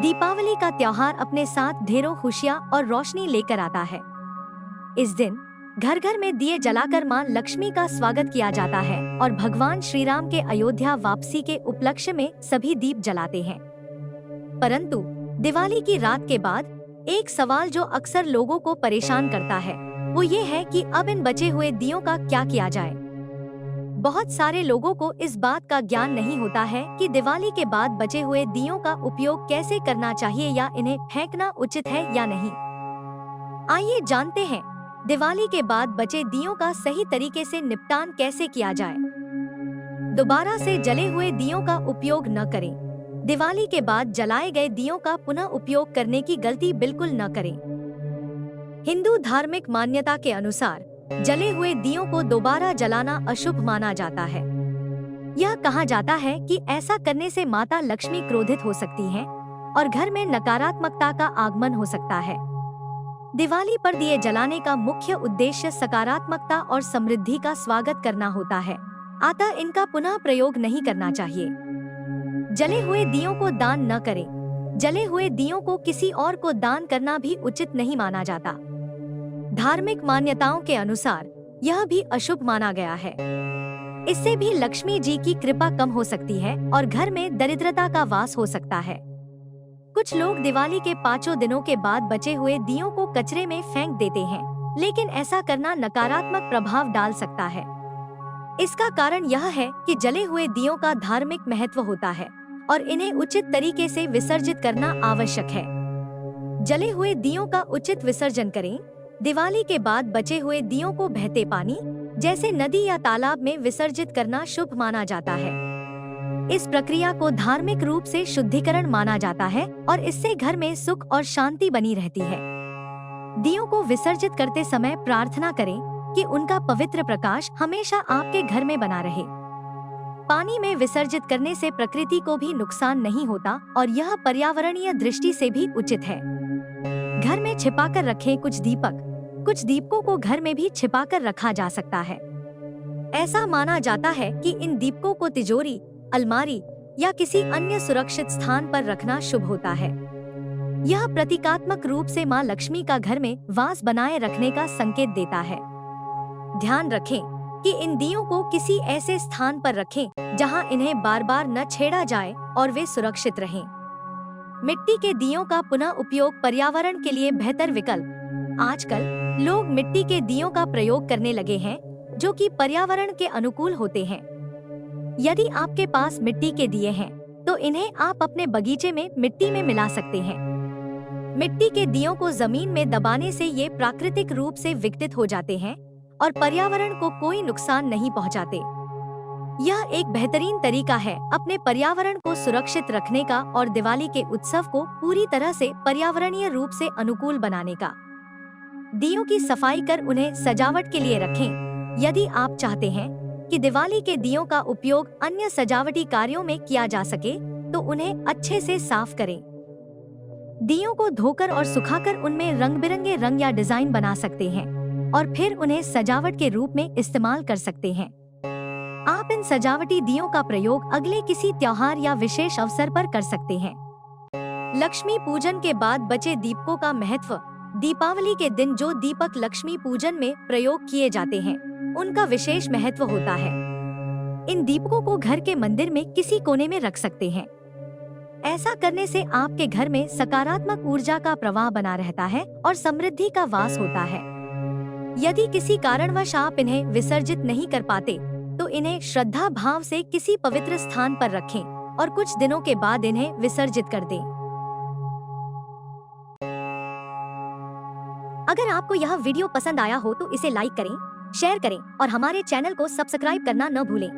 दीपावली का त्योहार अपने साथ ढेरों खुशियाँ और रोशनी लेकर आता है। इस दिन घर घर में दिए जलाकर मां लक्ष्मी का स्वागत किया जाता है और भगवान श्री राम के अयोध्या वापसी के उपलक्ष्य में सभी दीप जलाते हैं। परंतु दिवाली की रात के बाद एक सवाल जो अक्सर लोगों को परेशान करता है वो ये है कि अब इन बचे हुए दियों का क्या किया जाए। बहुत सारे लोगों को इस बात का ज्ञान नहीं होता है कि दिवाली के बाद बचे हुए दियों का उपयोग कैसे करना चाहिए या इन्हें फेंकना उचित है या नहीं। आइए जानते हैं दिवाली के बाद बचे दियों का सही तरीके से निपटान कैसे किया जाए। दोबारा से जले हुए दियों का उपयोग न करें। दिवाली के बाद जलाए गए दियों का पुनः उपयोग करने की गलती बिल्कुल न करें। हिंदू धार्मिक मान्यता के अनुसार जले हुए दियों को दोबारा जलाना अशुभ माना जाता है। यह कहा जाता है कि ऐसा करने से माता लक्ष्मी क्रोधित हो सकती हैं और घर में नकारात्मकता का आगमन हो सकता है। दिवाली पर दिए जलाने का मुख्य उद्देश्य सकारात्मकता और समृद्धि का स्वागत करना होता है, अतः इनका पुनः प्रयोग नहीं करना चाहिए। जले हुए दियों को दान न करें। जले हुए दियों को किसी और को दान करना भी उचित नहीं माना जाता। धार्मिक मान्यताओं के अनुसार यह भी अशुभ माना गया है। इससे भी लक्ष्मी जी की कृपा कम हो सकती है और घर में दरिद्रता का वास हो सकता है। कुछ लोग दिवाली के 5 दिनों के बाद बचे हुए दियों को कचरे में फेंक देते हैं, लेकिन ऐसा करना नकारात्मक प्रभाव डाल सकता है। इसका कारण यह है कि जले हुए दियों का धार्मिक महत्व होता है और इन्हें उचित तरीके से विसर्जित करना आवश्यक है। जले हुए दियों का उचित विसर्जन करें। दिवाली के बाद बचे हुए दियों को बहते पानी जैसे नदी या तालाब में विसर्जित करना शुभ माना जाता है। इस प्रक्रिया को धार्मिक रूप से शुद्धिकरण माना जाता है और इससे घर में सुख और शांति बनी रहती है। दियों को विसर्जित करते समय प्रार्थना करें कि उनका पवित्र प्रकाश हमेशा आपके घर में बना रहे। पानी में विसर्जित करने से प्रकृति को भी नुकसान नहीं होता और यह पर्यावरणीय दृष्टि से भी उचित है। घर में छिपाकर रखें कुछ दीपकों को घर में भी छिपाकर रखा जा सकता है। ऐसा माना जाता है कि इन दीपकों को तिजोरी, अलमारी या किसी अन्य सुरक्षित स्थान पर रखना शुभ होता है। यह प्रतीकात्मक रूप से मां लक्ष्मी का घर में वास बनाए रखने का संकेत देता है। ध्यान रखें कि इन दियों को किसी ऐसे स्थान पर रखें जहां इन्हें बार बार न छेड़ा जाए और वे सुरक्षित रहें। मिट्टी के दियों का पुनः उपयोग पर्यावरण के लिए बेहतर विकल्प। आजकल लोग मिट्टी के दियों का प्रयोग करने लगे हैं जो कि पर्यावरण के अनुकूल होते हैं। यदि आपके पास मिट्टी के दिए हैं तो इन्हें आप अपने बगीचे में मिट्टी में मिला सकते हैं। मिट्टी के दियों को जमीन में दबाने से ये प्राकृतिक रूप से विकसित हो जाते हैं और पर्यावरण को कोई नुकसान नहीं पहुंचाते। यह एक बेहतरीन तरीका है अपने पर्यावरण को सुरक्षित रखने का और दिवाली के उत्सव को पूरी तरह से पर्यावरणीय रूप से अनुकूल बनाने का। दियों की सफाई कर उन्हें सजावट के लिए रखें। यदि आप चाहते हैं कि दिवाली के दियों का उपयोग अन्य सजावटी कार्यों में किया जा सके तो उन्हें अच्छे से साफ करें। दियों को धोकर और सुखाकर उनमें रंग बिरंगे रंग या डिजाइन बना सकते हैं और फिर उन्हें सजावट के रूप में इस्तेमाल कर सकते हैं। आप इन सजावटी दियों का प्रयोग अगले किसी त्योहार या विशेष अवसर पर कर सकते हैं। लक्ष्मी पूजन के बाद बचे दीपकों का महत्व। दीपावली के दिन जो दीपक लक्ष्मी पूजन में प्रयोग किए जाते हैं उनका विशेष महत्व होता है। इन दीपकों को घर के मंदिर में किसी कोने में रख सकते हैं। ऐसा करने से आपके घर में सकारात्मक ऊर्जा का प्रवाह बना रहता है और समृद्धि का वास होता है। यदि किसी कारणवश आप इन्हें विसर्जित नहीं कर पाते तो इन्हें श्रद्धा भाव से किसी पवित्र स्थान पर रखें और कुछ दिनों के बाद इन्हें विसर्जित कर दें। अगर आपको यह वीडियो पसंद आया हो तो इसे लाइक करें, शेयर करें और हमारे चैनल को सब्सक्राइब करना न भूलें।